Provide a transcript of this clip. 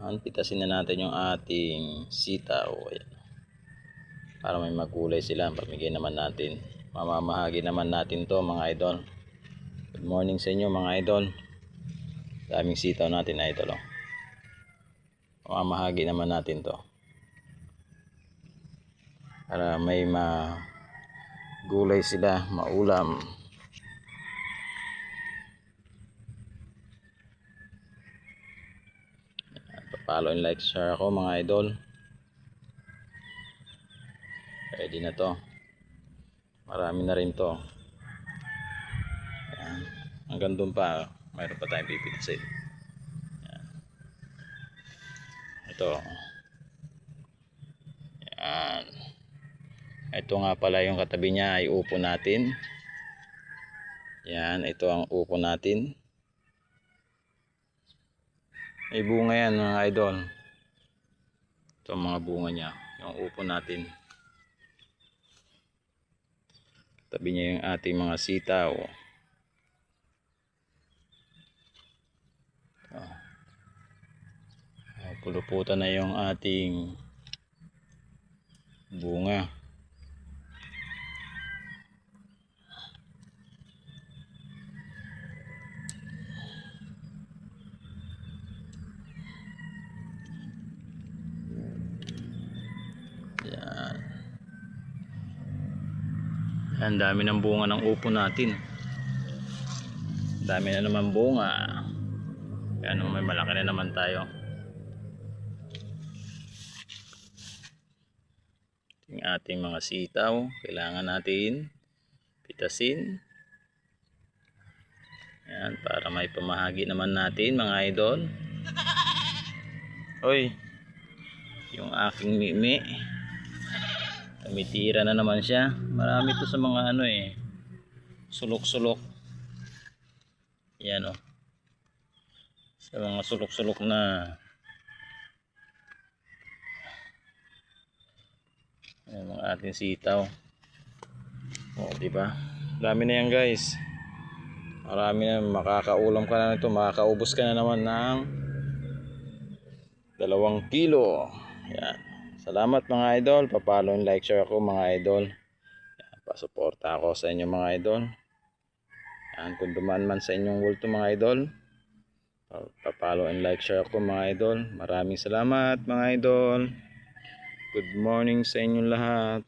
Pitasin na natin yung ating sitaw. Ayan. Para may magkulay sila. Pamigay naman natin. Mamamahagi naman natin to mga idol. Good morning sa inyo mga idol. Daming sitaw natin idol. Mamamahagi naman natin to. Para may magulay sila, maulam. Follow and like, share ako mga idol. Ready na to. Marami na rin to. Ayan. Hanggang doon pa mayroon pa tayong pipilisin. Ito. Ayan. Ito nga pala yung katabi niya ay upo natin. Yan, ito ang upo natin. May bunga yan mga idol. Ito ang mga bunga niya. Yung upo natin. Tabi niya yung ating mga sitaw. Puluputan na yung ating bunga. Yan. Ang dami ng bunga ng upo natin. Dami na naman bunga. Yan, may malaki na naman tayo. Yung ating mga sitaw, kailangan natin pitasin. Yan, para may pamahagi naman natin mga idol. Hoy, yung aking mimi. Tumitira na naman siya. Marami to sa mga sulok-sulok. Yan sa mga sulok-sulok na yan, mga ating sitaw. Diba? Dami na yan guys. Marami na, makakaulam ka na nito, makakaubos ka na naman ng 2 kilo. Yan. Salamat mga idol. Pa-follow and like, share ako mga idol. Yan, pasuporta ako sa inyo mga idol. Yan, kung dumaan man sa inyong wulto mga idol, pa-follow and like, share ako mga idol. Maraming salamat mga idol. Good morning sa inyong lahat.